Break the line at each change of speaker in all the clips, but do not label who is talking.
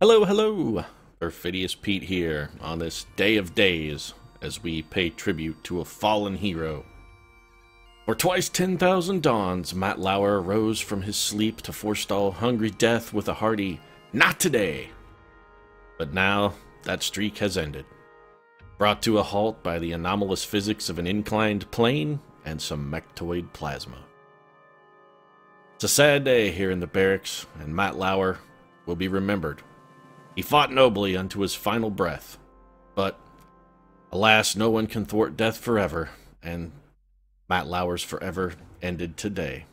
Hello, hello! Perfidious Pete here on this day of days as we pay tribute to a fallen hero. For twice 10,000 dawns, Matt Lauer rose from his sleep to forestall hungry death with a hearty, "Not today!" But now, that streak has ended. Brought to a halt by the anomalous physics of an inclined plane and some mechtoid plasma. It's a sad day here in the barracks, and Matt Lauer will be remembered. He fought nobly unto his final breath, but alas, no one can thwart death forever, and Matt Lauer's forever ended today.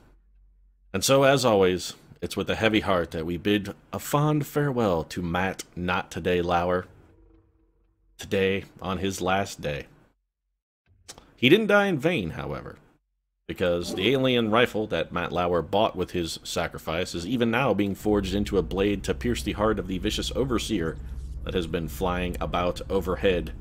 And so, as always, it's with a heavy heart that we bid a fond farewell to Matt Not Today Lauer, today on his last day. He didn't die in vain, however, because the alien rifle that Matt Lauer bought with his sacrifice is even now being forged into a blade to pierce the heart of the vicious overseer that has been flying about overhead.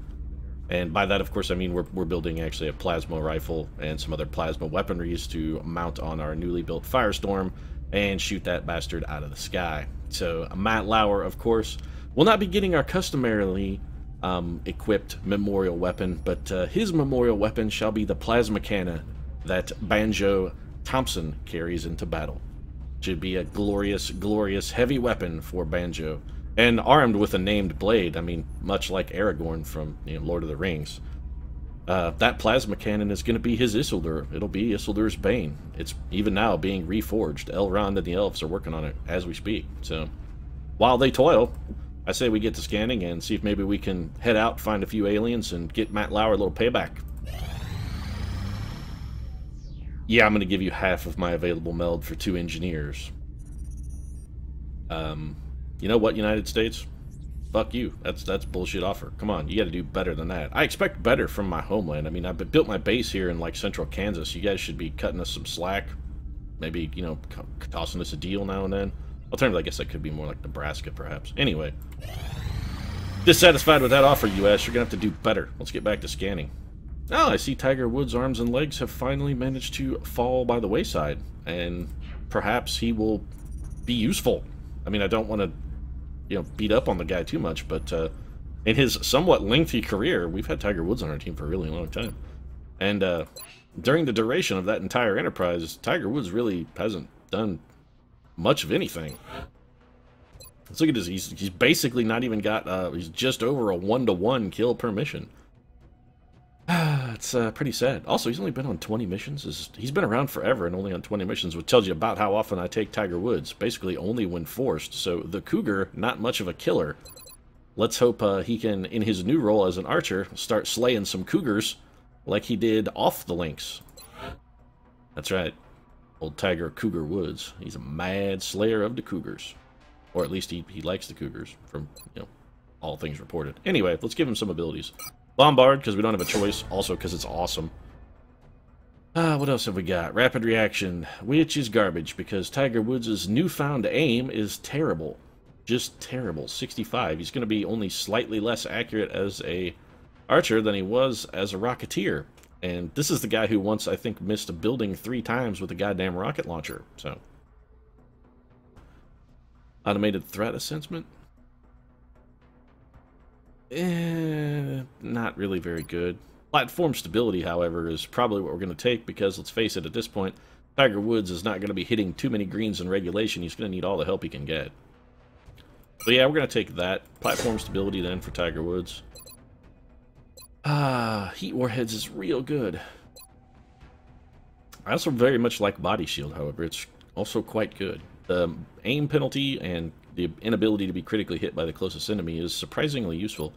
And by that, of course, I mean we're building actually a plasma rifle and some other plasma weaponries to mount on our newly built Firestorm and shoot that bastard out of the sky. So Matt Lauer, of course, will not be getting our customarily equipped memorial weapon, but his memorial weapon shall be the plasma cannon that Banjo Thompson carries into battle. Should be a glorious, glorious heavy weapon for Banjo, and armed with a named blade. I mean, much like Aragorn from Lord of the Rings. That plasma cannon is going to be his Isildur. It'll be Isildur's Bane. It's even now being reforged. Elrond and the elves are working on it as we speak. So, while they toil, I say we get to scanning and see if maybe we can head out, find a few aliens, and get Matt Lauer a little payback. Yeah, I'm going to give you half of my available meld for 2 engineers. You know what, United States? Fuck you. That's bullshit offer. Come on, you got to do better than that. I expect better from my homeland. I mean, I've built my base here in, like, central Kansas. You guys should be cutting us some slack. Maybe, tossing us a deal now and then. Alternatively, I guess that could be more like Nebraska, perhaps. Anyway. Dissatisfied with that offer, US. You're going to have to do better. Let's get back to scanning. Oh, I see Tiger Woods' arms and legs have finally managed to fall by the wayside, and perhaps he will be useful. I mean, I don't want to, beat up on the guy too much, but in his somewhat lengthy career, we've had Tiger Woods on our team for a really long time. And during the duration of that entire enterprise, Tiger Woods really hasn't done much of anything. Let's look at this. He's basically not even got, he's just over a 1-to-1 kill per mission. It's pretty sad. Also, he's only been on 20 missions. He's been around forever and only on 20 missions, which tells you about how often I take Tiger Woods. Basically, only when forced. So, the Cougar, not much of a killer. Let's hope he can, in his new role as an archer, start slaying some Cougars like he did off the links. That's right. Old Tiger Cougar Woods. He's a mad slayer of the Cougars. Or at least he likes the Cougars, from, all things reported. Anyway, let's give him some abilities. Bombard, because we don't have a choice. Also, because it's awesome. What else have we got? Rapid reaction, which is garbage, because Tiger Woods' newfound aim is terrible. Just terrible. 65. He's going to be only slightly less accurate as a archer than he was as a rocketeer. And this is the guy who once, I think, missed a building 3 times with a goddamn rocket launcher. So, automated threat assessment? Not really very good. Platform stability, however, is probably what we're going to take because, let's face it, at this point, Tiger Woods is not going to be hitting too many greens in regulation. He's going to need all the help he can get. So yeah, we're going to take that. Platform stability then for Tiger Woods. Heat warheads is real good. I also very much like body shield, however. It's also quite good. The aim penalty and the inability to be critically hit by the closest enemy is surprisingly useful.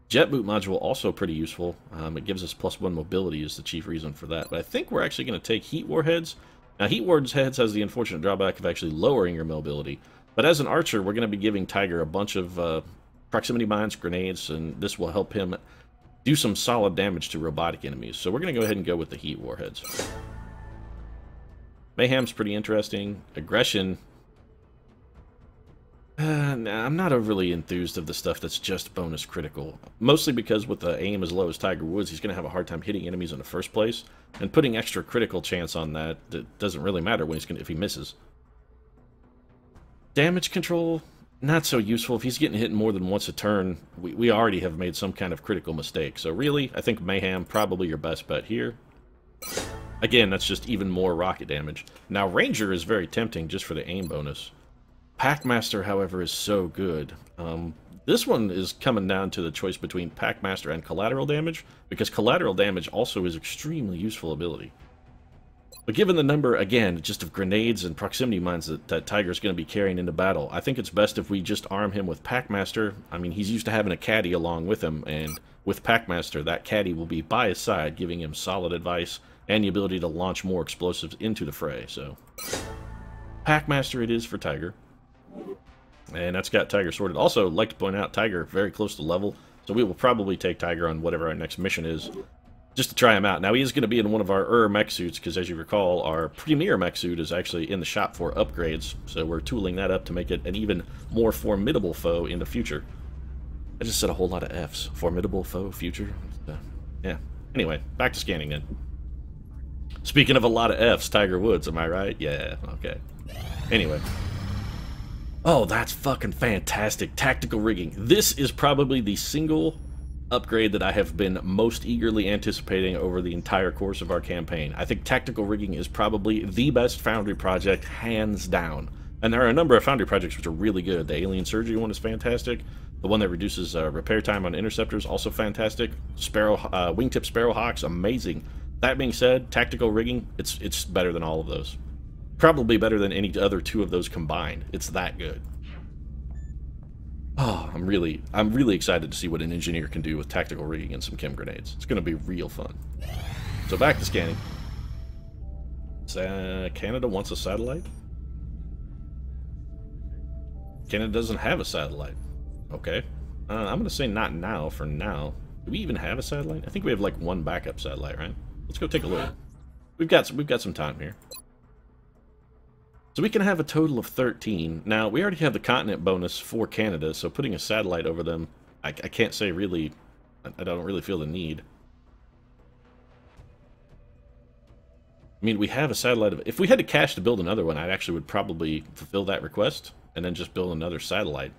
Jet boot module also pretty useful. It gives us +1 mobility is the chief reason for that. But I think we're actually going to take heat warheads. Now, heat warheads has the unfortunate drawback of actually lowering your mobility. But as an archer, we're going to be giving Tiger a bunch of proximity mines, grenades, and this will help him do some solid damage to robotic enemies. So we're going to go ahead and go with the heat warheads. Mayhem's pretty interesting. Aggression. Nah, I'm not overly enthused of the stuff that's just bonus critical. Mostly because with the aim as low as Tiger Woods, he's going to have a hard time hitting enemies in the first place. And putting extra critical chance on that doesn't really matter when if he misses. Damage control, not so useful. If he's getting hit more than once a turn, we already have made some kind of critical mistake. So really, I think Mayhem, probably your best bet here. Again, that's just even more rocket damage. Now, Ranger is very tempting just for the aim bonus. Packmaster, however, is so good. This one is coming down to the choice between Packmaster and collateral damage, because collateral damage also is extremely useful ability. But given the number, again, just of grenades and proximity mines that Tiger's going to be carrying into battle, I think it's best if we just arm him with Packmaster. I mean, he's used to having a caddy along with him, and with Packmaster, that caddy will be by his side, giving him solid advice and the ability to launch more explosives into the fray. So, Packmaster it is for Tiger. And that's got Tiger sorted. Also, I'd like to point out, Tiger very close to level, so we will probably take Tiger on whatever our next mission is, just to try him out. Now, he is going to be in one of our mech suits, because as you recall, our premier mech suit is actually in the shop for upgrades, so we're tooling that up to make it an even more formidable foe in the future. I just said a whole lot of Fs. Formidable foe, future. Yeah. Anyway, back to scanning then. Speaking of a lot of Fs, Tiger Woods, am I right? Yeah, okay. Anyway. Oh, that's fucking fantastic. Tactical rigging. This is probably the single upgrade that I have been most eagerly anticipating over the entire course of our campaign. I think tactical rigging is probably the best Foundry project, hands down. And there are a number of Foundry projects which are really good. The Alien Surgery one is fantastic. The one that reduces repair time on interceptors, also fantastic. Wingtip Sparrowhawks, amazing. That being said, tactical rigging, it's better than all of those. Probably better than any other two of those combined. It's that good. Oh, I'm really excited to see what an engineer can do with tactical rigging and some chem grenades. It's going to be real fun. So back to scanning. Canada wants a satellite? Canada doesn't have a satellite. Okay. I'm going to say not now for now. Do we even have a satellite? I think we have like one backup satellite, right? Let's go take a look. We've got some time here. So we can have a total of 13. Now, we already have the continent bonus for Canada, so putting a satellite over them, I can't say really, I don't really feel the need. I mean, we have a satellite of, if we had the cash to build another one, I actually would probably fulfill that request, and then just build another satellite.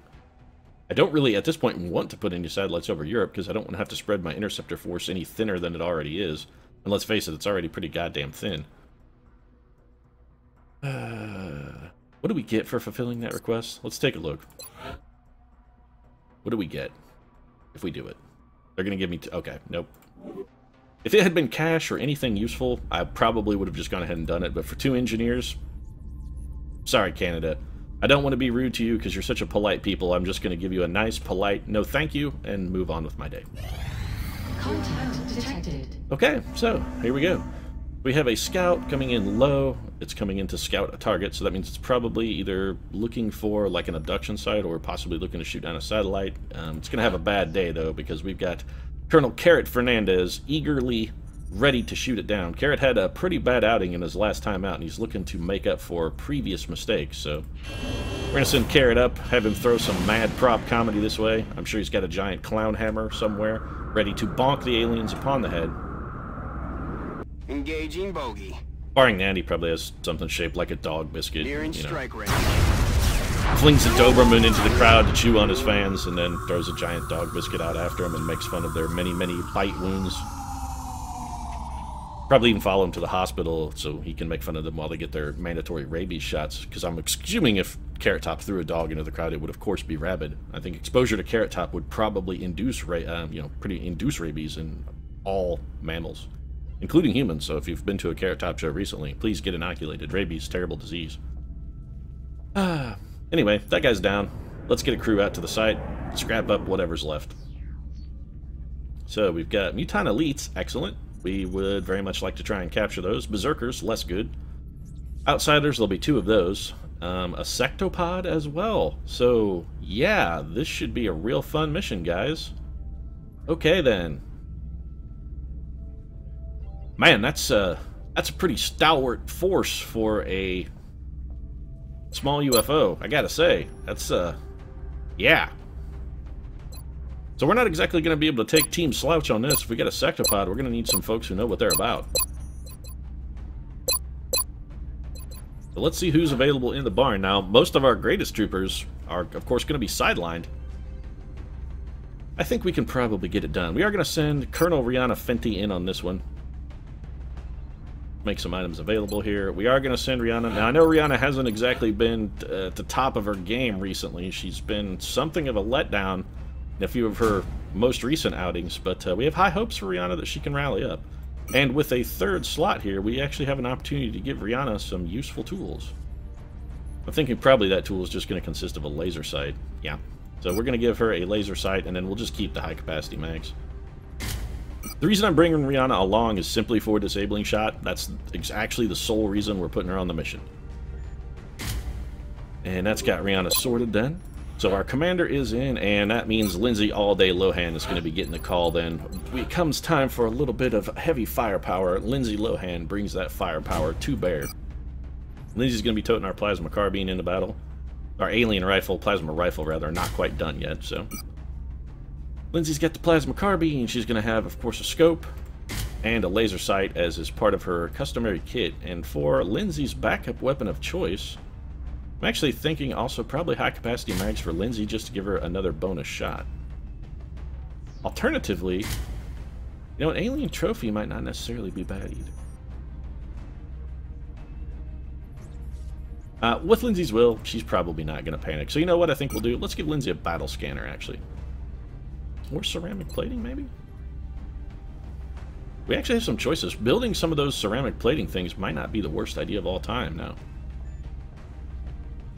I don't really, at this point, want to put any satellites over Europe, because I don't want to have to spread my interceptor force any thinner than it already is. And let's face it, it's already pretty goddamn thin. What do we get for fulfilling that request? Let's take a look. What do we get if we do it? They're going to give me... okay, nope. If it had been cash or anything useful, I probably would have just gone ahead and done it. But for 2 engineers... sorry, Canada. I don't want to be rude to you because you're such a polite people. I'm just going to give you a nice, polite no thank you and move on with my day.
Contact detected.
Okay, so here we go. We have a scout coming in low. It's coming in to scout a target, so that means it's probably either looking for like an abduction site or possibly looking to shoot down a satellite. It's going to have a bad day, though, because we've got Colonel Carrot Fernandez eagerly ready to shoot it down. Carrot had a pretty bad outing in his last time out, and he's looking to make up for previous mistakes, so we're going to send Carrot up, have him throw some mad prop comedy this way. I'm sure he's got a giant clown hammer somewhere, ready to bonk the aliens upon the head.
Engaging bogey.
Barring that, he probably has something shaped like a dog biscuit.
Nearing strike range.
Flings a Doberman into the crowd to chew on his fans, and then throws a giant dog biscuit out after him and makes fun of their many, many bite wounds. Probably even follow him to the hospital so he can make fun of them while they get their mandatory rabies shots, because I'm assuming if Carrot Top threw a dog into the crowd, it would of course be rabid. I think exposure to Carrot Top would probably induce, induce rabies in all mammals, including humans. So if you've been to a Carrot Top show recently, please get inoculated. Rabies, terrible disease. Anyway, that guy's down. Let's get a crew out to the site, scrap up whatever's left. So we've got Mutant Elites, excellent. We would very much like to try and capture those. Berserkers, less good. Outsiders, there'll be 2 of those. A Sectopod as well. So, yeah, this should be a real fun mission, guys. Okay, then. Man, that's a pretty stalwart force for a small UFO, I gotta say. That's, yeah. So we're not exactly going to be able to take Team Slouch on this. If we get a Sectopod, we're going to need some folks who know what they're about. So let's see who's available in the barn. Now, most of our greatest troopers are, of course, going to be sidelined, I think we can probably get it done. We are going to send Colonel Rihanna Fenty in on this one. Make some items available here. We are going to send Rihanna. Now, I know Rihanna hasn't exactly been at the top of her game recently. She's been something of a letdown in a few of her most recent outings, but we have high hopes for Rihanna that she can rally up. And with a third slot here, we actually have an opportunity to give Rihanna some useful tools. I'm thinking probably that tool is just going to consist of a laser sight. Yeah. So we're going to give her a laser sight, and then we'll just keep the high-capacity mags. The reason I'm bringing Rihanna along is simply for disabling shot. That's actually the sole reason we're putting her on the mission. And that's got Rihanna sorted then. So our commander is in, and that means Lindsay All-Day Lohan is going to be getting the call then. It comes time for a little bit of heavy firepower. Lindsay Lohan brings that firepower to bear. Lindsay's going to be toting our plasma carbine into battle. Our alien rifle, plasma rifle rather, not quite done yet, so. Lindsay's got the plasma carbine. She's going to have, of course, a scope and a laser sight as is part of her customary kit. And for Lindsay's backup weapon of choice, I'm actually thinking also probably high-capacity mags for Lindsay just to give her another bonus shot. Alternatively, you know, an alien trophy might not necessarily be bad either. With Lindsay's will, she's probably not going to panic. So you know what I think we'll do? Let's give Lindsay a battle scanner, actually. Or ceramic plating, maybe? We actually have some choices. Building some of those ceramic plating things might not be the worst idea of all time now.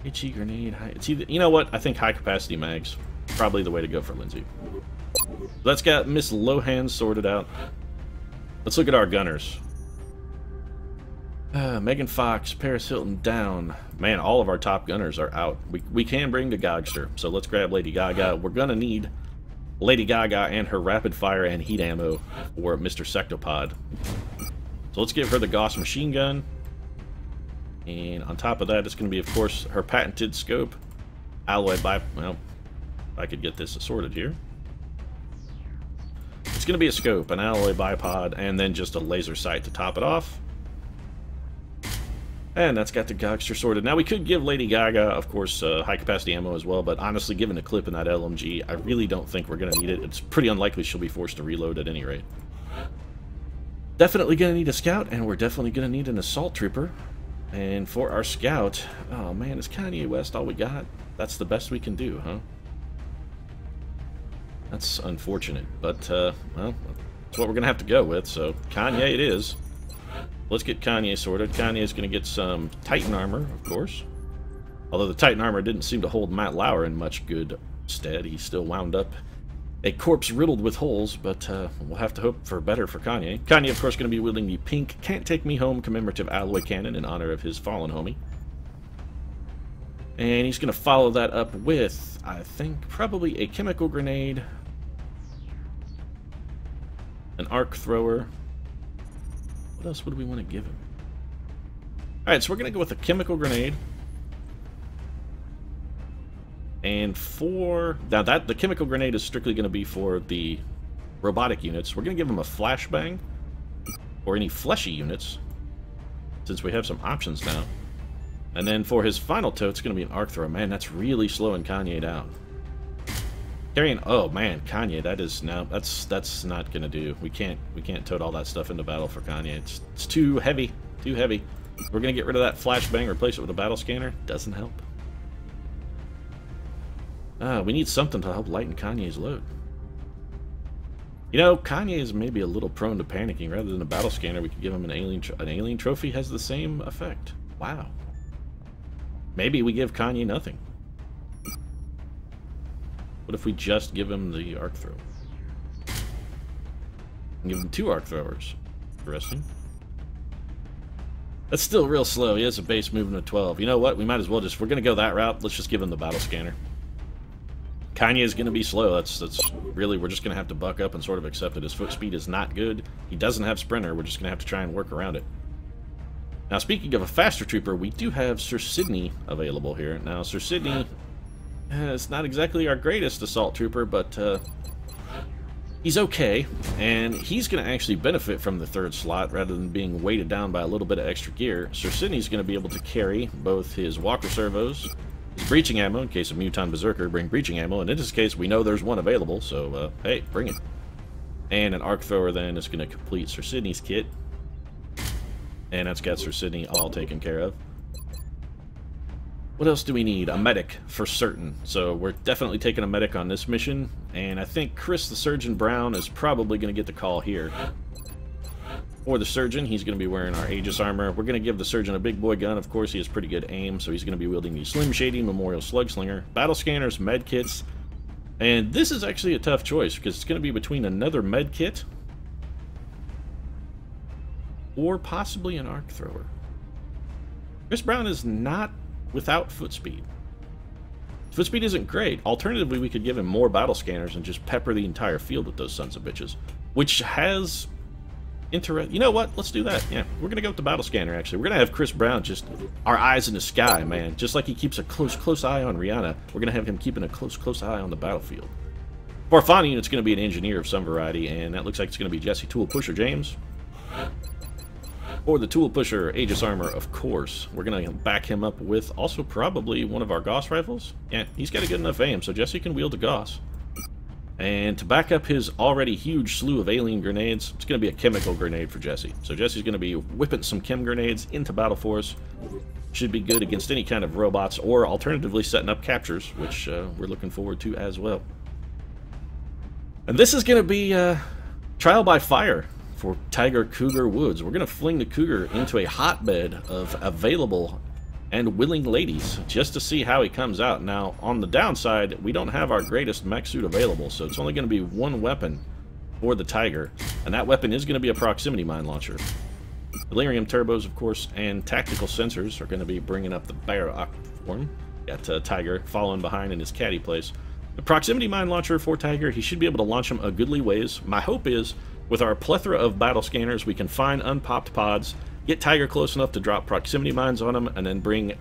HE grenade, it's either, you know what? I think high-capacity mags, probably the way to go for Lindsay. That's got Miss Lohan sorted out. Let's look at our gunners. Megan Fox, Paris Hilton down. Man, all of our top gunners are out. We can bring the Gogster, so let's grab Lady Gaga. We're gonna need Lady Gaga and her rapid fire and heat ammo for Mr. Sectopod. So let's give her the Gauss machine gun. And on top of that, it's going to be, of course, her patented scope. Alloy well, if I could get this assorted here. It's going to be a scope, an alloy bipod, and then just a laser sight to top it off. And that's got the Gogster sorted. Now, we could give Lady Gaga, of course, high-capacity ammo as well, but honestly, given the clip in that LMG, I really don't think we're going to need it. It's pretty unlikely she'll be forced to reload at any rate. Definitely going to need a scout, and we're definitely going to need an assault trooper. And for our scout, oh man, is Kanye West all we got? That's the best we can do, huh? That's unfortunate, but, well, that's what we're going to have to go with, so Kanye it is. Let's get Kanye sorted. Kanye's going to get some Titan armor, of course. Although the Titan armor didn't seem to hold Matt Lauer in much good stead. He still wound up a corpse riddled with holes, but we'll have to hope for better for Kanye. Kanye, of course, going to be wielding the pink Can't Take Me Home commemorative alloy cannon in honor of his fallen homie. And he's going to follow that up with, I think, probably a chemical grenade, an arc thrower. What else would we want to give him? Alright, so we're going to go with a chemical grenade. And for... Now, the chemical grenade is strictly going to be for the robotic units. We're going to give him a flashbang. Or any fleshy units. Since we have some options now. And then for his final tote, it's going to be an arc thrower. Man, that's really slowing Kanye down. Carrying... Oh, man, Kanye, that is... Now, that's not going to do. We can't tote all that stuff into battle for Kanye. It's too heavy. Too heavy. We're going to get rid of that flashbang, replace it with a battle scanner. Doesn't help. We need something to help lighten Kanye's load. You know, Kanye is maybe a little prone to panicking. Rather than a battle scanner, we could give him an alien trophy. Has the same effect. Wow. Maybe we give Kanye nothing. What if we just give him the arc thrower? And give him 2 arc throwers. Interesting. That's still real slow. He has a base movement of 12. You know what? We might as well just... If we're going to go that route, let's just give him the battle scanner. Kanye is going to be slow. That's really... We're just going to have to buck up and sort of accept it. His foot speed is not good. He doesn't have sprinter. We're just going to have to try and work around it. Now, speaking of a faster trooper, we do have Sir Sidney available here. Now, Sir Sidney... it's not exactly our greatest assault trooper, but he's okay, and he's going to actually benefit from the 3rd slot rather than being weighted down by a little bit of extra gear. Sir Sidney's going to be able to carry both his walker servos, his breaching ammo in case of Muton Berserker. Bring breaching ammo, and in this case, we know there's one available, so hey, bring it. And an arc thrower then is going to complete Sir Sidney's kit. And that's got Sir Sidney all taken care of. What else do we need? A medic, for certain. So we're definitely taking a medic on this mission. And I think Chris the Surgeon Brown is probably going to get the call here. For the Surgeon, he's going to be wearing our Aegis armor. We're going to give the Surgeon a big boy gun. Of course, he has pretty good aim, so he's going to be wielding the Slim Shady Memorial Slugslinger. Battle scanners, med kits. And this is actually a tough choice, because it's going to be between another med kit or possibly an arc thrower. Chris Brown is not without foot speed. Foot speed isn't great. Alternatively, we could give him more battle scanners and just pepper the entire field with those sons of bitches. Which has... You know what? Let's do that. Yeah, we're going to go with the battle scanner, actually. We're going to have Chris Brown just... Our eyes in the sky, man. Just like he keeps a close eye on Rihanna, we're going to have him keeping a close eye on the battlefield. For our final unit, it's going to be an engineer of some variety, and that looks like it's going to be Jesse Tool Pusher James. Or the Tool Pusher Aegis Armor, of course. We're going to back him up with also probably one of our Gauss rifles. Yeah, he's got a good enough aim, so Jesse can wield a Gauss. And to back up his already huge slew of alien grenades, it's going to be a chemical grenade for Jesse. So Jesse's going to be whipping some chem grenades into Battle Force. Should be good against any kind of robots, or alternatively setting up captures, which we're looking forward to as well. And this is going to be trial by fire for Tiger Cougar Woods. We're going to fling the Cougar into a hotbed of available and willing ladies just to see how he comes out. Now, on the downside, we don't have our greatest mech suit available, so it's only going to be one weapon for the Tiger, and that weapon is going to be a proximity mine launcher. Delirium turbos, of course, and tactical sensors are going to be bringing up the bear form. Got Tiger following behind in his caddy place. The proximity mine launcher for Tiger, he should be able to launch them a goodly ways. My hope is, with our plethora of battle scanners, we can find unpopped pods, get Tiger close enough to drop proximity mines on him, and then bring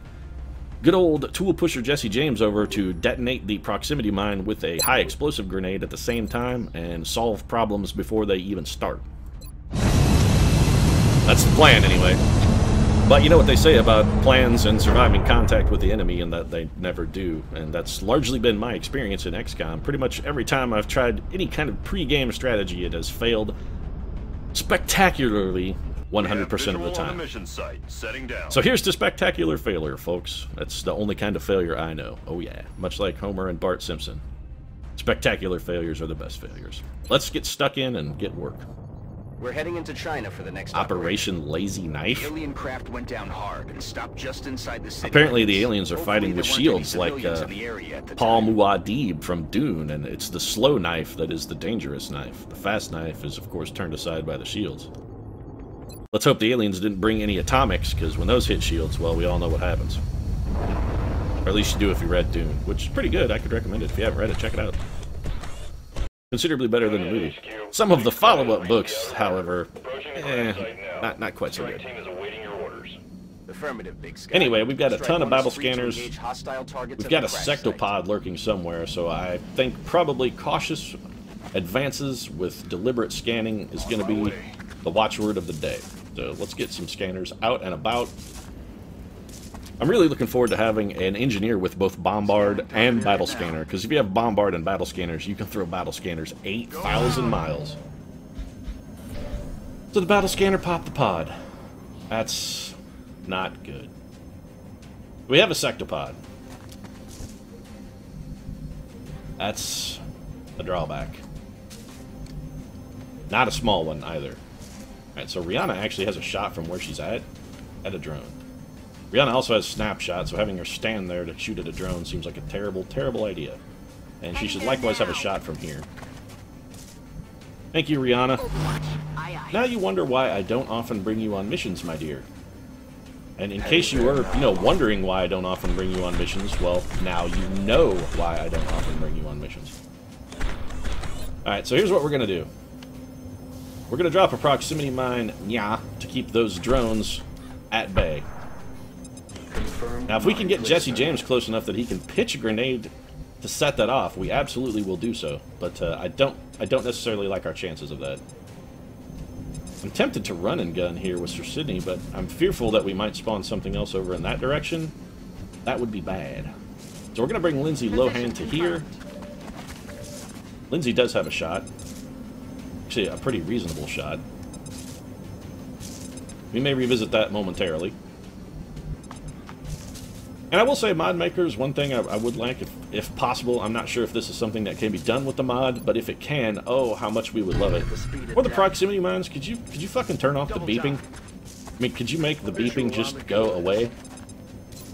good old Tool Pusher Jesse James over to detonate the proximity mine with a high explosive grenade at the same time and solve problems before they even start. That's the plan, anyway. But you know what they say about plans and surviving contact with the enemy, and that they never do. And that's largely been my experience in XCOM. Pretty much every time I've tried any kind of pre-game strategy, it has failed spectacularly 100% of the time. So here's the spectacular failure, folks. That's the only kind of failure I know. Oh yeah, much like Homer and Bart Simpson. Spectacular failures are the best failures. Let's get stuck in and get work.
We're heading into China for the next
Operation Lazy Knife.
The alien craft went down hard and stopped just inside the city.
Apparently the aliens are fighting with shields like Paul Muad'Dib from Dune, and it's the slow knife that is the dangerous knife. The fast knife is, of course, turned aside by the shields. Let's hope the aliens didn't bring any atomics, because when those hit shields, well, we all know what happens. Or at least you do if you read Dune, which is pretty good. I could recommend it. If you haven't read it, check it out. Considerably better than the movie. Some of the follow-up books, however, not quite so good. Anyway, we've got a ton of battle scanners. We've got a sectopod lurking somewhere, so I think probably cautious advances with deliberate scanning is going to be the watchword of the day. So let's get some scanners out and about. I'm really looking forward to having an engineer with both Bombard and Battle Scanner, because if you have Bombard and Battle Scanners, you can throw Battle Scanners 8,000 miles. So the Battle Scanner popped the pod. That's not good. We have a Sectopod. That's a drawback. Not a small one, either. Alright, so Rihanna actually has a shot from where she's at a drone. Rihanna also has snapshot, so having her stand there to shoot at a drone seems like a terrible, terrible idea. And she should likewise have a shot from here. Thank you, Rihanna. Now you wonder why I don't often bring you on missions, my dear. And in case you were, wondering why I don't often bring you on missions, well, now you know why I don't often bring you on missions. Alright, so here's what we're going to do. We're going to drop a proximity mine, to keep those drones at bay. Now, if we can get Jesse James close enough that he can pitch a grenade to set that off, we absolutely will do so. But I don't necessarily like our chances of that. I'm tempted to run and gun here with Sir Sidney, but I'm fearful that we might spawn something else over in that direction. That would be bad. So we're going to bring Lindsay Lohan to here. Lindsay does have a shot. Actually, a pretty reasonable shot. We may revisit that momentarily. And I will say, mod makers, one thing I would like, if possible, I'm not sure if this is something that can be done with the mod, but if it can, oh, how much we would love it. Or the proximity mines, could you fucking turn off the beeping? I mean, could you make the beeping just go away?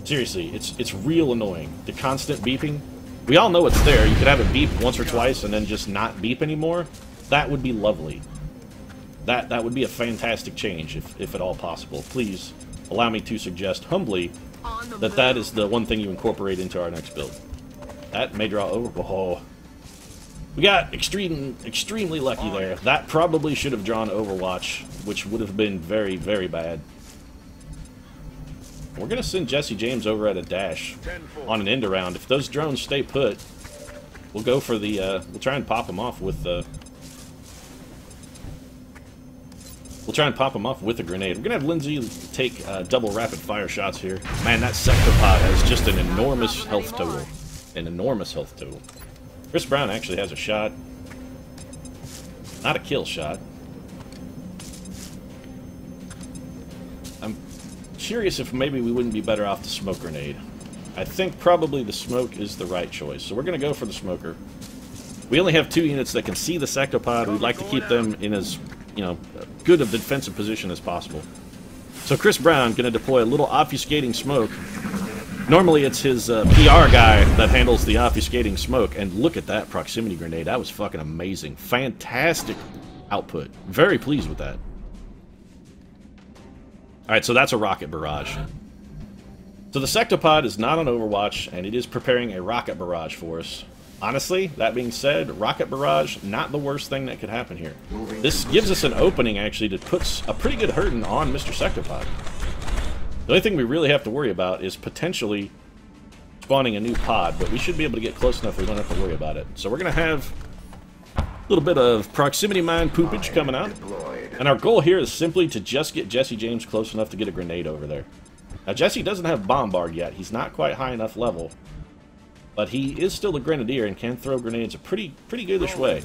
Seriously, it's real annoying. The constant beeping. We all know it's there. You could have it beep once or twice and then just not beep anymore. That would be lovely. That would be a fantastic change, if at all possible. Please allow me to suggest humbly that is the one thing you incorporate into our next build. That may draw over. Oh, we got extremely lucky there. That probably should have drawn Overwatch, which would have been very, very bad. We're gonna send Jesse James over at a dash on an end around. If those drones stay put, we'll go for the. We'll try and pop them off with the. We'll try and pop them off with a grenade. We're going to have Lindsay take double rapid-fire shots here. Man, that Sectopod has just an enormous health total. An enormous health total. Chris Brown actually has a shot. Not a kill shot. I'm curious if maybe we wouldn't be better off the smoke grenade. I think probably the smoke is the right choice. So we're going to go for the smoker. We only have 2 units that can see the Sectopod. We'd like to keep them in as, good of defensive position as possible. So Chris Brown going to deploy a little obfuscating smoke. Normally it's his PR guy that handles the obfuscating smoke. And look at that proximity grenade. That was fucking amazing. Fantastic output. Very pleased with that. Alright, so that's a rocket barrage. So the Sectopod is not on Overwatch, and it is preparing a rocket barrage for us. Honestly, that being said, rocket barrage, not the worst thing that could happen here. This gives us an opening, actually, to put a pretty good hurting on Mr. Sectopod. The only thing we really have to worry about is potentially spawning a new pod, but we should be able to get close enough we don't have to worry about it. So we're going to have a little bit of proximity mine poopage coming out. And our goal here is simply to just get Jesse James close enough to get a grenade over there. Now, Jesse doesn't have bombard yet. He's not quite high enough level. But he is still a grenadier and can throw grenades a pretty goodish way.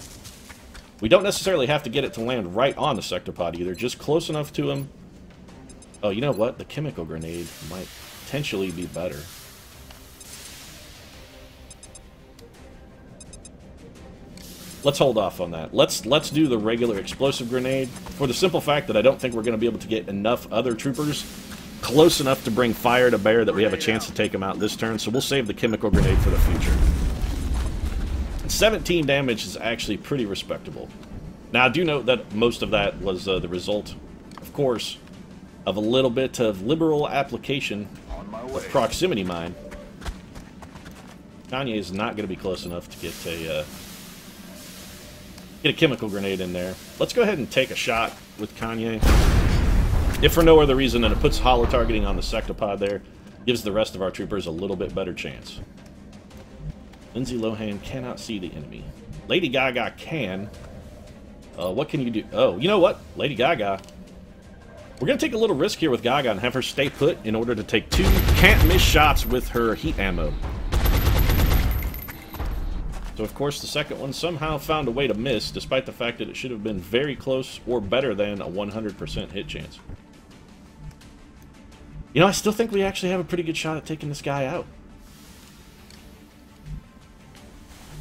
We don't necessarily have to get it to land right on the Sectopod either, just close enough to him. Oh, you know what? The chemical grenade might potentially be better. Let's hold off on that. Let's do the regular explosive grenade, for the simple fact that I don't think we're going to be able to get enough other troopers close enough to bring fire to bear that we have a chance to take them out this turn, so we'll save the chemical grenade for the future. 17 damage is actually pretty respectable. Now, I do note that most of that was the result, of course, of a little bit of liberal application of proximity mine. Kanye is not going to be close enough to get a chemical grenade in there. Let's go ahead and take a shot with Kanye. If for no other reason than it puts hollow targeting on the Sectopod there, gives the rest of our troopers a little bit better chance. Lindsay Lohan cannot see the enemy. Lady Gaga can. What can you do? Oh, you know what? Lady Gaga. We're going to take a little risk here with Gaga and have her stay put in order to take 2 can't-miss shots with her heat ammo. So, of course, the second one somehow found a way to miss, despite the fact that it should have been very close or better than a 100% hit chance. You know, I still think we actually have a pretty good shot at taking this guy out.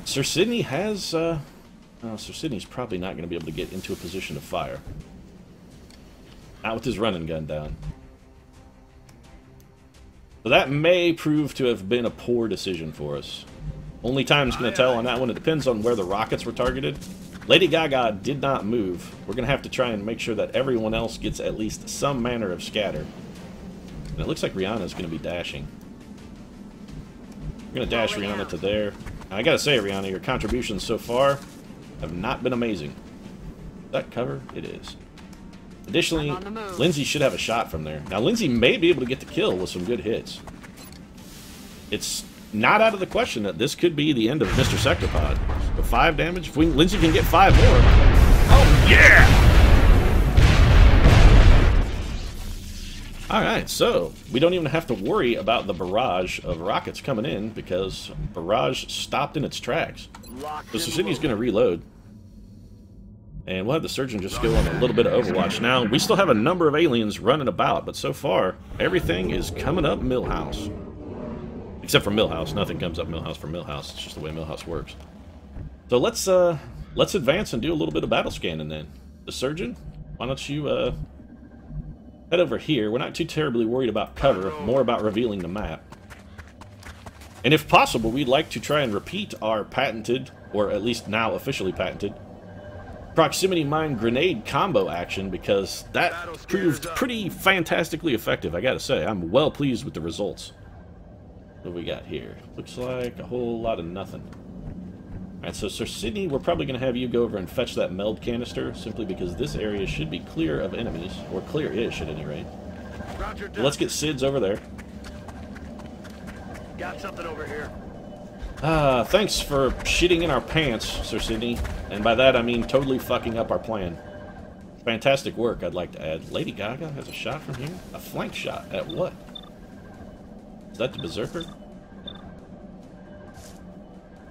Sir Sydney has, Sir Sydney's probably not going to be able to get into a position to fire. Not with his running gun down. So that may prove to have been a poor decision for us. Only time's going to tell on that one. It depends on where the rockets were targeted. Lady Gaga did not move. We're going to have to try and make sure that everyone else gets at least some manner of scatter. And it looks like Rihanna's going to be dashing. We're going to dash Rihanna to there. I got to say, Rihanna, your contributions so far have not been amazing. Is that cover? It is. Additionally, Lindsay should have a shot from there. Now, Lindsay may be able to get the kill with some good hits. It's not out of the question that this could be the end of Mr. Sectopod. But 5 damage? If Lindsay can get 5 more. Oh, yeah! Alright, so we don't even have to worry about the barrage of rockets coming in because barrage stopped in its tracks. So Sir Sydney's going to reload. And we'll have the surgeon just go on a little bit of Overwatch. Now, we still have a number of aliens running about, but so far, everything is coming up Millhouse. Except for Millhouse. Nothing comes up Millhouse for Millhouse. It's just the way Millhouse works. So let's advance and do a little bit of battle scanning then. The surgeon, why don't you head over here. We're not too terribly worried about cover, more about revealing the map. And if possible, we'd like to try and repeat our patented, or at least now officially patented, proximity mine grenade combo action, because that proved pretty fantastically effective, I gotta say. I'm well pleased with the results. What do we got here? Looks like a whole lot of nothing. Alright, so Sir Sydney, we're probably going to have you go over and fetch that meld canister, simply because this area should be clear of enemies, or clear-ish at any rate. So let's get Sid's over there.
Got something over here.
Thanks for shitting in our pants, Sir Sydney. And by that I mean totally fucking up our plan. Fantastic work, I'd like to add. Lady Gaga has a shot from here? A flank shot? At what? Is that the Berserker?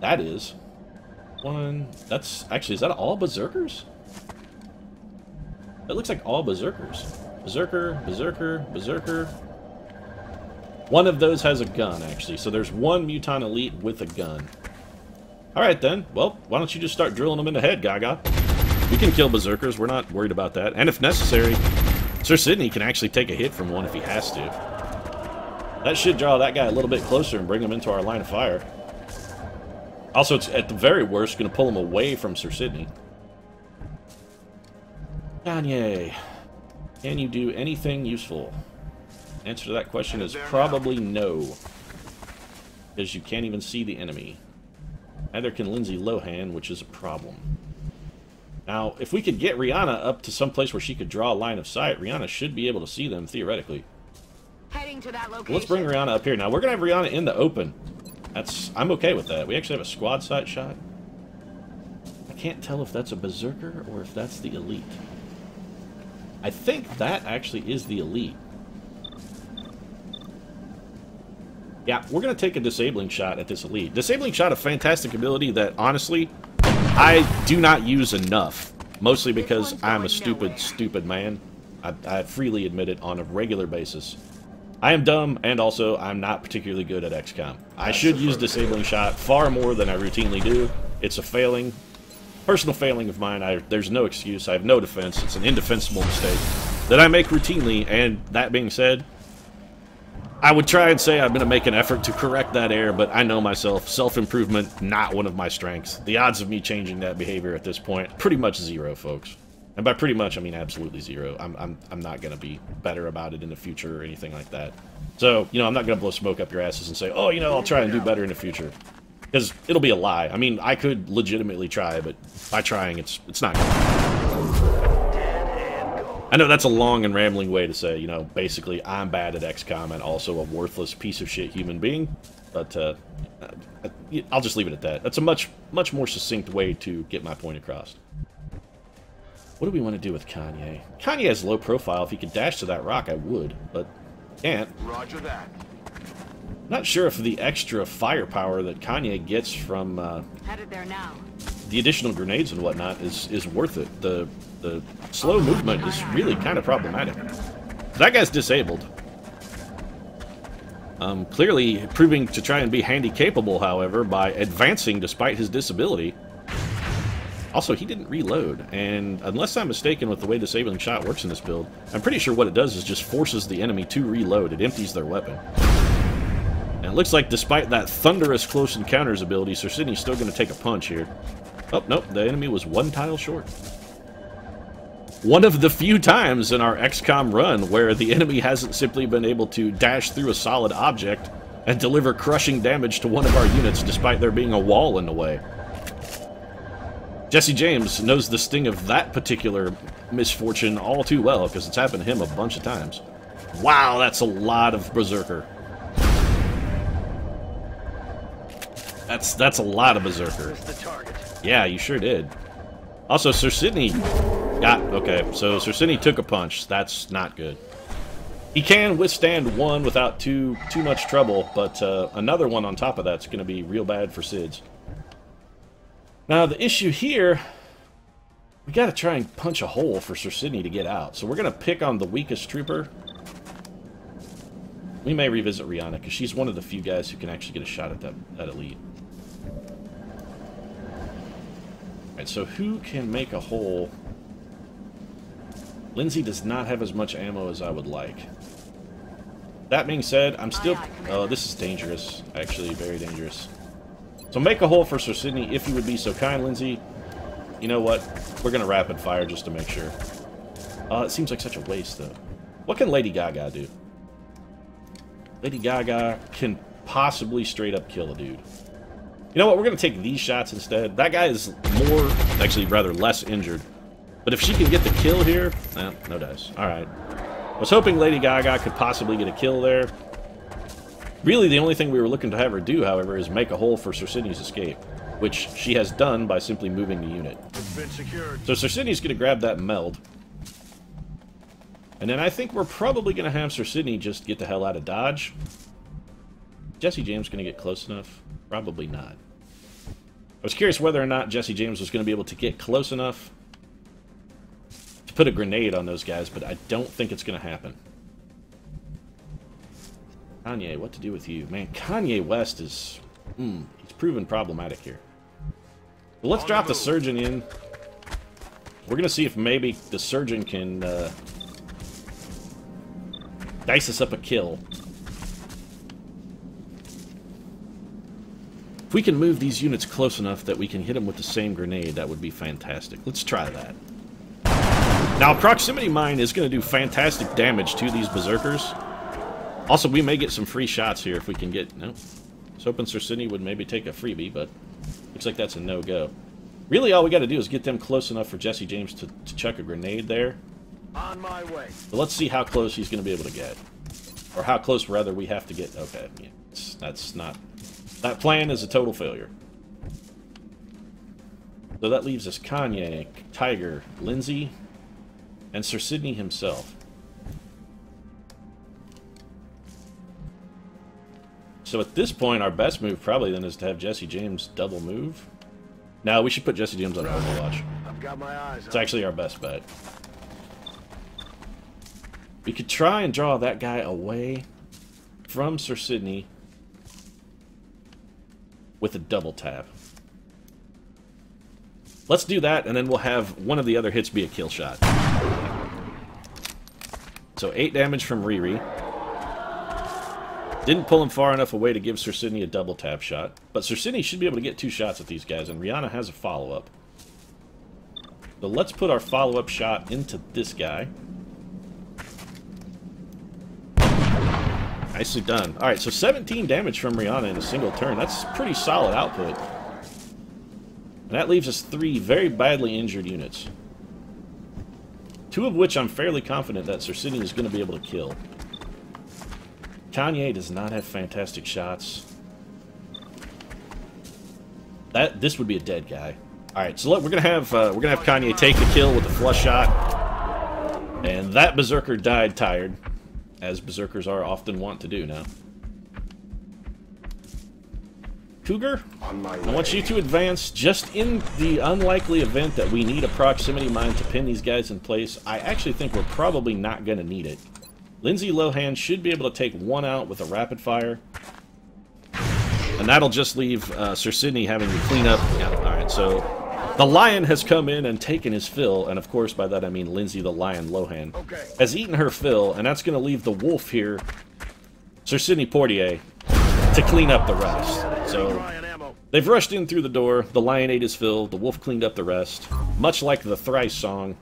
That is. One... That's... Actually, is that all Berserkers? That looks like all Berserkers. Berserker, Berserker, Berserker. One of those has a gun, actually. So there's one Muton Elite with a gun. Alright then. Well, why don't you just start drilling them in the head, Gaga? We can kill Berserkers. We're not worried about that. And if necessary, Sir Sydney can actually take a hit from one if he has to. That should draw that guy a little bit closer and bring him into our line of fire. Also, it's at the very worst going to pull him away from Sir Sydney. Kanye, can you do anything useful? Answer to that question is probably no. Because you can't even see the enemy. Neither can Lindsay Lohan, which is a problem. Now, if we could get Rihanna up to some place where she could draw a line of sight, Rihanna should be able to see them, theoretically.
Heading to that location.
Let's bring Rihanna up here. Now, we're going to have Rihanna in the open. I'm okay with that. We actually have a squad sight shot. I can't tell if that's a Berserker or if that's the Elite. I think that actually is the Elite. Yeah, we're going to take a disabling shot at this Elite. Disabling shot, a fantastic ability that, honestly, I do not use enough. Mostly because I'm a stupid man. I freely admit it on a regular basis. I am dumb, and also, I'm not particularly good at XCOM. I should use Disabling Shot far more than I routinely do. It's a failing, personal failing of mine. There's no excuse. I have no defense. It's an indefensible mistake that I make routinely, and that being said, I would try and say I'm going to make an effort to correct that error, but I know myself. Self-improvement, not one of my strengths. The odds of me changing that behavior at this point, pretty much zero, folks. And by pretty much, I mean absolutely zero. I'm not going to be better about it in the future or anything like that. So, you know, I'm not going to blow smoke up your asses and say, oh, you know, I'll try and do better in the future. Because it'll be a lie. I mean, I could legitimately try, but by trying, it's not going to happen. I know that's a long and rambling way to say, you know, basically, I'm bad at XCOM and also a worthless piece of shit human being. But I'll just leave it at that. That's a much more succinct way to get my point across. What do we want to do with Kanye? Kanye has low profile. If he could dash to that rock, I would, but can't.
Roger that.
Not sure if the extra firepower that Kanye gets from
Headed there now.
the additional grenades and whatnot is worth it. The slow movement is really kind of problematic. That guy's disabled. Clearly proving to try and be handy capable, however, by advancing despite his disability. Also, he didn't reload, and unless I'm mistaken with the way Disabling Shot works in this build, I'm pretty sure what it does is just forces the enemy to reload. It empties their weapon. And it looks like despite that thunderous close encounters ability, Sir Sydney's still going to take a punch here. Oh, nope, the enemy was one tile short. One of the few times in our XCOM run where the enemy hasn't simply been able to dash through a solid object and deliver crushing damage to one of our units despite there being a wall in the way. Jesse James knows the sting of that particular misfortune all too well, because it's happened to him a bunch of times. Wow, that's a lot of Berserker. That's a lot of Berserker. Yeah, you sure did. Also, Sir Sydney got... Okay, so Sir Sydney took a punch. That's not good. He can withstand one without too much trouble, but another one on top of that's going to be real bad for SIDS. Now, the issue here, we got to try and punch a hole for Sir Sydney to get out. So we're going to pick on the weakest trooper. We may revisit Rihanna, because she's one of the few guys who can actually get a shot at that elite. Alright, so who can make a hole? Lindsay does not have as much ammo as I would like. That being said, I'm still... Oh, this is dangerous. Actually, very dangerous. So make a hole for Sir Sydney, if you would be so kind, Lindsay. You know what? We're going to rapid fire just to make sure. It seems like such a waste, though. What can Lady Gaga do? Lady Gaga can possibly straight up kill a dude. You know what? We're going to take these shots instead. That guy is more, actually rather less injured. But if she can get the kill here, no dice. Alright. I was hoping Lady Gaga could possibly get a kill there. Really, the only thing we were looking to have her do, however, is make a hole for Sir Sydney's escape, which she has done by simply moving the unit.
It's been secured.
So Sir Sydney's going to grab that meld. And then I think we're probably going to have Sir Sydney just get the hell out of Dodge. Jesse James going to get close enough? Probably not. I was curious whether or not Jesse James was going to be able to get close enough to put a grenade on those guys, but I don't think it's going to happen. Kanye, what to do with you? Man, Kanye West is... he's proven problematic here. Well, let's drop the Surgeon in. We're going to see if maybe the Surgeon can dice us up a kill. If we can move these units close enough that we can hit them with the same grenade, that would be fantastic. Let's try that. Now, Proximity Mine is going to do fantastic damage to these Berserkers. Also, we may get some free shots here if we can get... No. I was hoping Sir Sydney would maybe take a freebie, but looks like that's a no-go. Really, all we got to do is get them close enough for Jesse James to chuck a grenade there.
On my way.
But let's see how close he's going to be able to get. Or how close, rather, we have to get... Okay, yeah, that's not... That plan is a total failure. So that leaves us Kanye, Tiger, Lindsay, and Sir Sydney himself. So at this point, our best move probably then is to have Jesse James double move. Now we should put Jesse James on Overwatch.
I've got my eyes on.
It's actually our best bet. We could try and draw that guy away from Sir Sydney with a double tap. Let's do that, and then we'll have one of the other hits be a kill shot. So 8 damage from Riri. Didn't pull him far enough away to give Sir Sydney a double tap shot. But Sir Sydney should be able to get 2 shots at these guys, and Rihanna has a follow-up. So let's put our follow-up shot into this guy. Nicely done. Alright, so 17 damage from Rihanna in a single turn. That's pretty solid output. And that leaves us 3 very badly injured units. 2 of which I'm fairly confident that Sir Sydney is going to be able to kill. Kanye does not have fantastic shots. This would be a dead guy. All right, so we're gonna have Kanye take the kill with a flush shot, and that Berserker died tired, as Berserkers are often wont to do now. Cougar, I want you to advance just in the unlikely event that we need a proximity mine to pin these guys in place. I actually think we're probably not going to need it. Lindsay Lohan should be able to take 1 out with a rapid fire. And that'll just leave Sir Sydney having to clean up. Yeah, alright, so the Lion has come in and taken his fill, and of course by that I mean Lindsay the Lion Lohan has eaten her fill, and that's going to leave the Wolf here, Sir Sydney Portier, to clean up the rest. So they've rushed in through the door, the Lion ate his fill, the Wolf cleaned up the rest. Much like the Thrice song,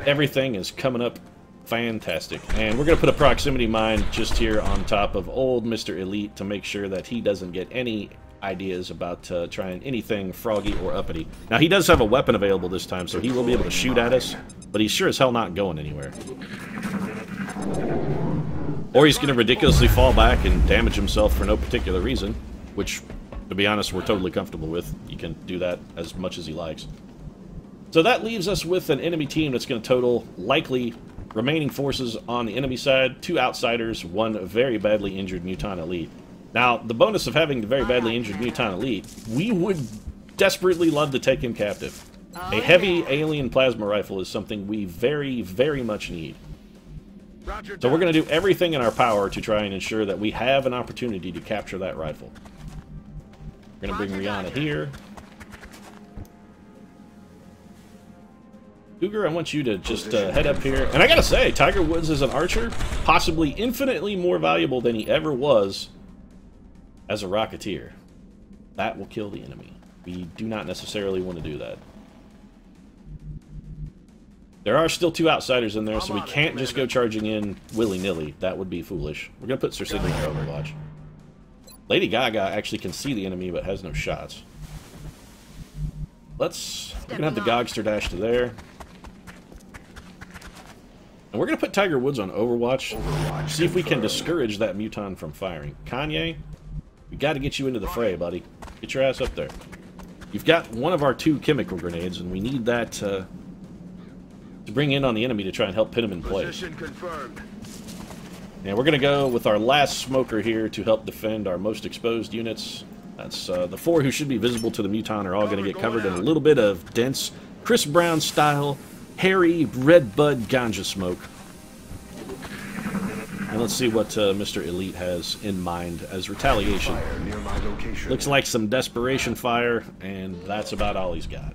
everything is coming up fantastic. And we're going to put a proximity mine just here on top of old Mr. Elite to make sure that he doesn't get any ideas about trying anything froggy or uppity. Now, he does have a weapon available this time, so he will be able to shoot at us, but he's sure as hell not going anywhere. Or he's going to ridiculously fall back and damage himself for no particular reason, which, to be honest, we're totally comfortable with. He can do that as much as he likes. So that leaves us with an enemy team that's going to total likely remaining forces on the enemy side, 2 outsiders, 1 very badly injured Muton Elite. Now, the bonus of having the very badly injured Muton Elite, we would desperately love to take him captive. A heavy alien plasma rifle is something we very, very much need. So we're going to do everything in our power to try and ensure that we have an opportunity to capture that rifle. We're going to bring Rihanna here. Cougar, I want you to just head up here. And I gotta say, Tiger Woods as an archer, possibly infinitely more valuable than he ever was as a rocketeer. That will kill the enemy. We do not necessarily want to do that. There are still 2 outsiders in there, so we can't just go charging in willy-nilly. That would be foolish. We're going to put Sir Sidney on Overwatch. Lady Gaga actually can see the enemy, but has no shots. We're going to have the Gogster dash to there. And we're going to put Tiger Woods on Overwatch. See if we can discourage that Muton from firing. Kanye, we got to get you into the fray, buddy. Get your ass up there. You've got one of our 2 chemical grenades, and we need that to bring in on the enemy to try and help pin him in place.
Position confirmed.
And we're going to go with our last smoker here to help defend our most exposed units. That's the 4 who should be visible to the Muton are all going to get covered in a little bit of dense, Chris Brown style, hairy, red bud ganja smoke. And let's see what Mr. Elite has in mind as retaliation. Looks like some desperation fire, and that's about all he's got.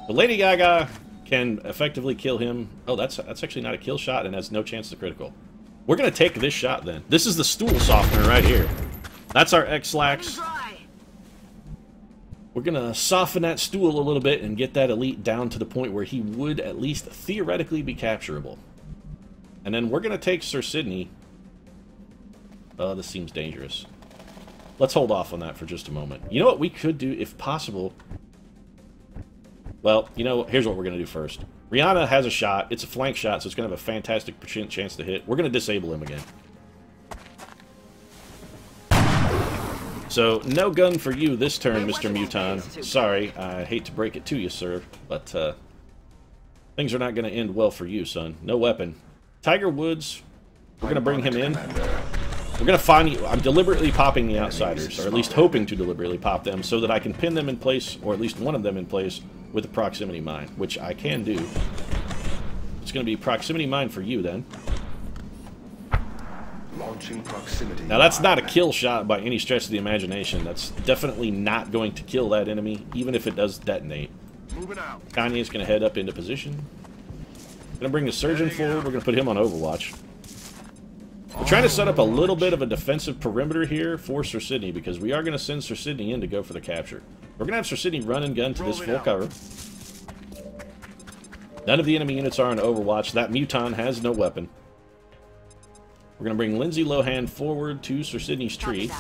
But Lady Gaga can effectively kill him. Oh, that's actually not a kill shot and has no chance to critical. We're going to take this shot then. This is the stool softener right here. That's our X-Lax. We're going to soften that stool a little bit and get that Elite down to the point where he would at least theoretically be capturable. And then we're going to take Sir Sidney. Oh, this seems dangerous. Let's hold off on that for just a moment. You know what we could do, if possible? Well, you know, here's what we're going to do first. Rihanna has a shot. It's a flank shot, so it's going to have a fantastic chance to hit. We're going to disable him again. So, no gun for you this turn, Mr. Muton. Sorry, I hate to break it to you, sir, but things are not going to end well for you, son. No weapon. Tiger Woods, we're going to bring him in. We're going to find you. I'm deliberately popping the outsiders, or at least hoping to deliberately pop them, so that I can pin them in place, or at least one of them in place, with a proximity mine, which I can do. It's going to be proximity mine for you, then.
Launching proximity.
Now, that's not a kill shot by any stretch of the imagination. That's definitely not going to kill that enemy, even if it does detonate.
Moving out.
Kanye's going to head up into position. Going to bring the Surgeon forward. We're going to put him on Overwatch. We're trying to set up a little bit of a defensive perimeter here for Sir Sidney, because we are going to send Sir Sidney in to go for the capture. We're going to have Sir Sidney run and gun to this full cover. None of the enemy units are on Overwatch. That Muton has no weapon. We're going to bring Lindsay Lohan forward to Sir Sidney's tree.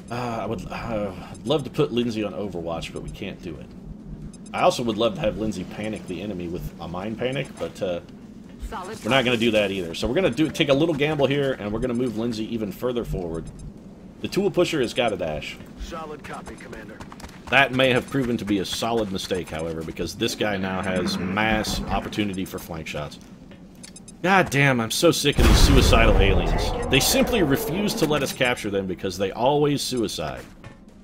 I would love to put Lindsay on Overwatch, but we can't do it. I also would love to have Lindsay panic the enemy with a mine panic, but we're not going to do that either. So we're going to take a little gamble here, and we're going to move Lindsay even further forward. The tool pusher has got a dash.
Solid copy, Commander.
That may have proven to be a solid mistake, however, because this guy now has mass opportunity for flank shots. God damn, I'm so sick of these suicidal aliens. They simply refuse to let us capture them because they always suicide.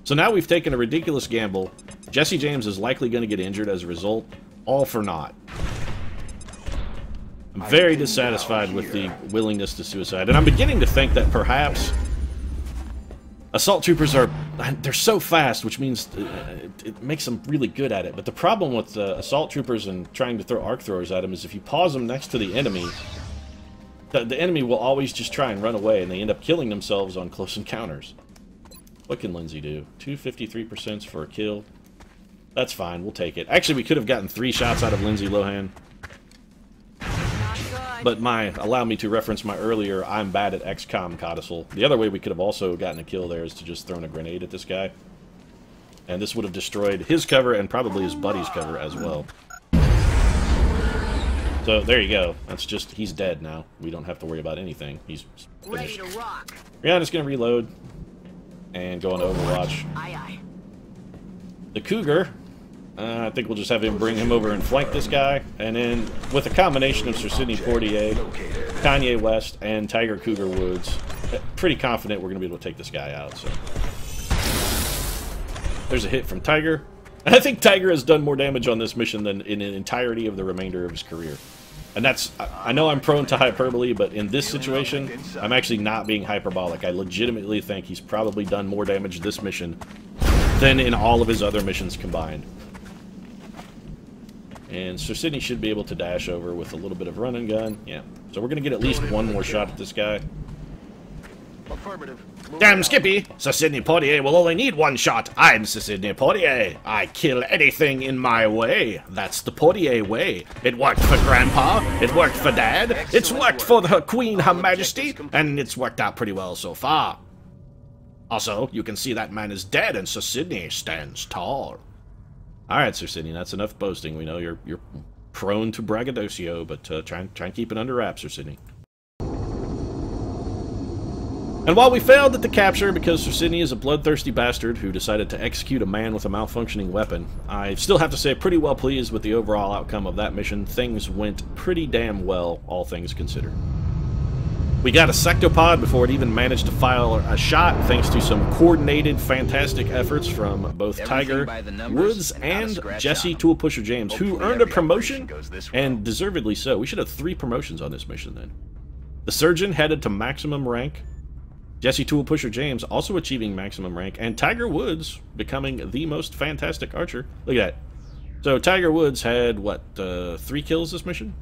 So now we've taken a ridiculous gamble. Jesse James is likely going to get injured as a result. All for naught. I'm very dissatisfied with the willingness to suicide. And I'm beginning to think that perhaps assault troopers they're so fast, which means it makes them really good at it. But the problem with assault troopers and trying to throw arc throwers at them is if you pause them next to the enemy, the enemy will always just try and run away, and they end up killing themselves on close encounters. What can Lindsay do? 253% for a kill. That's fine, we'll take it. Actually, we could have gotten 3 shots out of Lindsay Lohan. But allow me to reference my earlier I'm bad at XCOM codicil. The other way we could have also gotten a kill there is to just throw a grenade at this guy. And this would have destroyed his cover and probably his buddy's cover as well. So there you go. That's just, he's dead now. We don't have to worry about anything. He's finished.
Ready to rock.
Rihanna's gonna reload and go on Overwatch.
Aye, aye.
The Cougar I think we'll just have him bring him over and flank this guy. And then, with a combination of Sir Sidney Portier, Kanye West, and Tiger Cougar Woods, pretty confident we're going to be able to take this guy out. So there's a hit from Tiger. And I think Tiger has done more damage on this mission than in the entirety of the remainder of his career. And that's, I know I'm prone to hyperbole, but in this situation, I'm actually not being hyperbolic. I legitimately think he's probably done more damage this mission than in all of his other missions combined. And Sir Sidney should be able to dash over with a little bit of run and gun. Yeah. So we're going to get at least one more shot at this guy.
Affirmative.
Damn Skippy! Sir Sidney Portier will only need one shot. I'm Sir Sidney Portier. I kill anything in my way. That's the Portier way. It worked for Grandpa. It worked for Dad. It's worked for her Queen, Her Majesty. And it's worked out pretty well so far. Also, you can see that man is dead and Sir Sidney stands tall. Alright, Sir Sidney, that's enough boasting. We know you're prone to braggadocio, but try and keep it under wraps, Sir Sidney. And while we failed at the capture because Sir Sidney is a bloodthirsty bastard who decided to execute a man with a malfunctioning weapon, I still have to say pretty well pleased with the overall outcome of that mission. Things went pretty damn well, all things considered. We got a sectopod before it even managed to fire a shot, thanks to some coordinated, fantastic efforts from both Tiger Woods and Jesse Tool Pusher James, who earned a promotion, and deservedly so. We should have 3 promotions on this mission then. The Surgeon headed to maximum rank, Jesse Tool Pusher James also achieving maximum rank, and Tiger Woods becoming the most fantastic archer. Look at that. So Tiger Woods had, what, 3 kills this mission?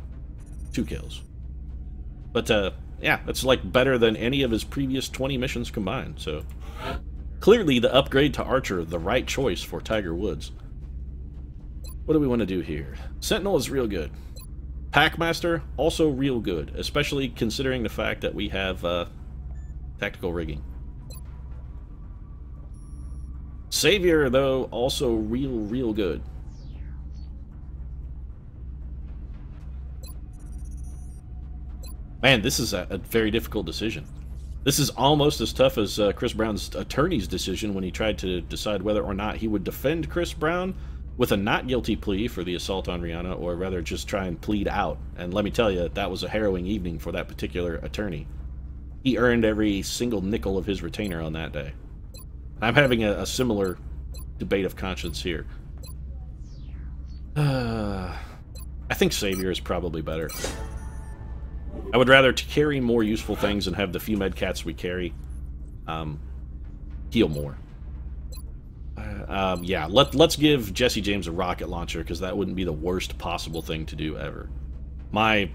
2 kills. But, yeah, that's like better than any of his previous 20 missions combined, so clearly the upgrade to Archer, the right choice for Tiger Woods. What do we want to do here? Sentinel is real good. Packmaster, also real good, especially considering the fact that we have tactical rigging. Savior, though, also real good. Man, this is a very difficult decision. This is almost as tough as Chris Brown's attorney's decision when he tried to decide whether or not he would defend Chris Brown with a not guilty plea for the assault on Rihanna, or rather just try and plead out. And let me tell you, that was a harrowing evening for that particular attorney. He earned every single nickel of his retainer on that day. I'm having a similar debate of conscience here. I think Savior is probably better. I would rather carry more useful things and have the few medcats we carry heal more. Yeah, let's give Jesse James a rocket launcher, because that wouldn't be the worst possible thing to do ever. My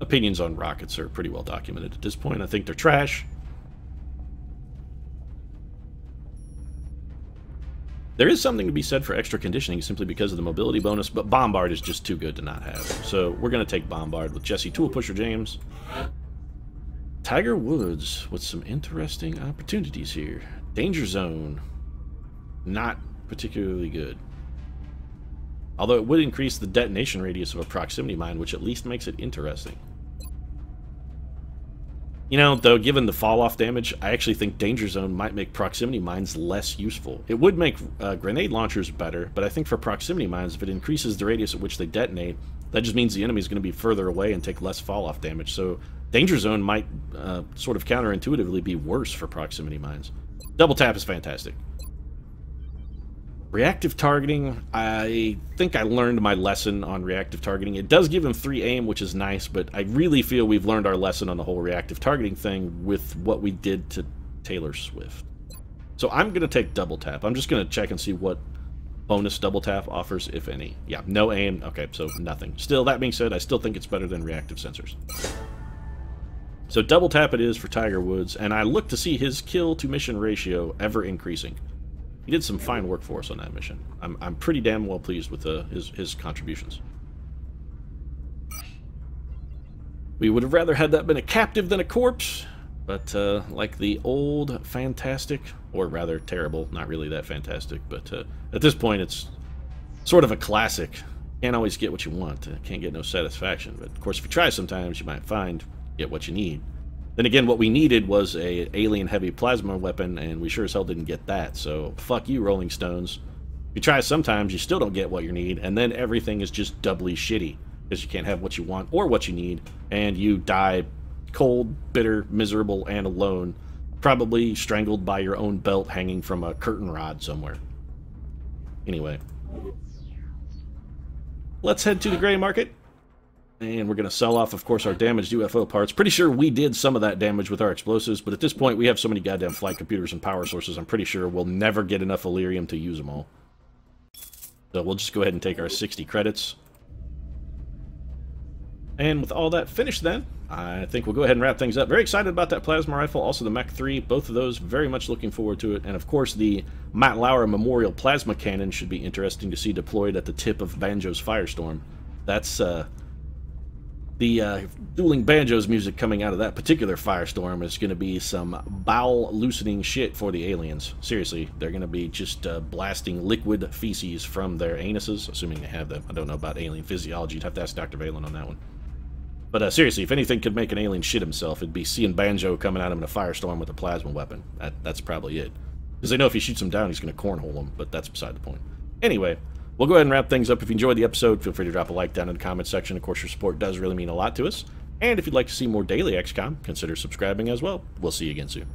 opinions on rockets are pretty well documented at this point. I think they're trash. There is something to be said for extra conditioning simply because of the mobility bonus, but Bombard is just too good to not have. So we're going to take Bombard with Jesse Tool Pusher James. Tiger Woods with some interesting opportunities here. Danger Zone, not particularly good. Although it would increase the detonation radius of a proximity mine, which at least makes it interesting. You know, though, given the fall-off damage, I actually think Danger Zone might make proximity mines less useful. It would make grenade launchers better, but I think for proximity mines, if it increases the radius at which they detonate, that just means the enemy is going to be further away and take less fall-off damage. So Danger Zone might sort of counterintuitively be worse for proximity mines. Double tap is fantastic. Reactive targeting, I think I learned my lesson on reactive targeting. It does give him 3 aim, which is nice, but I really feel we've learned our lesson on the whole reactive targeting thing with what we did to Taylor Swift. So I'm going to take double tap. I'm just going to check and see what bonus double tap offers, if any. Yeah, no aim. Okay, so nothing. Still, that being said, I still think it's better than reactive sensors. So double tap it is for Tiger Woods, and I look to see his kill to mission ratio ever increasing. He did some fine work for us on that mission. I'm pretty damn well pleased with his contributions. We would have rather had that been a captive than a corpse, but like the old fantastic, or rather terrible, not really that fantastic, but at this point it's sort of a classic. Can't always get what you want, can't get no satisfaction, but of course if you try sometimes you might get what you need. Then again, what we needed was a alien heavy plasma weapon, and we sure as hell didn't get that, so fuck you, Rolling Stones. If you try sometimes, you still don't get what you need, and then everything is just doubly shitty, because you can't have what you want or what you need, and you die cold, bitter, miserable, and alone, probably strangled by your own belt hanging from a curtain rod somewhere. Anyway, let's head to the gray market, and we're going to sell off, of course, our damaged UFO parts. Pretty sure we did some of that damage with our explosives, but at this point we have so many goddamn flight computers and power sources, I'm pretty sure we'll never get enough Illyrium to use them all. So we'll just go ahead and take our 60 credits. And with all that finished then, I think we'll go ahead and wrap things up. Very excited about that plasma rifle, also the Mech 3, both of those, very much looking forward to it. And of course the Matt Lauer Memorial Plasma Cannon should be interesting to see deployed at the tip of Banjo's Firestorm. That's the dueling banjos music coming out of that particular Firestorm is going to be some bowel-loosening shit for the aliens. Seriously, they're going to be just blasting liquid feces from their anuses, assuming they have them. I don't know about alien physiology. You'd have to ask Dr. Valen on that one. But seriously, if anything could make an alien shit himself, it'd be seeing Banjo coming at him in a firestorm with a plasma weapon. That's probably it. Because they know if he shoots him down, he's going to cornhole him, but that's beside the point. Anyway, we'll go ahead and wrap things up. If you enjoyed the episode, feel free to drop a like down in the comment section. Of course, your support does really mean a lot to us. And if you'd like to see more daily XCOM, consider subscribing as well. We'll see you again soon.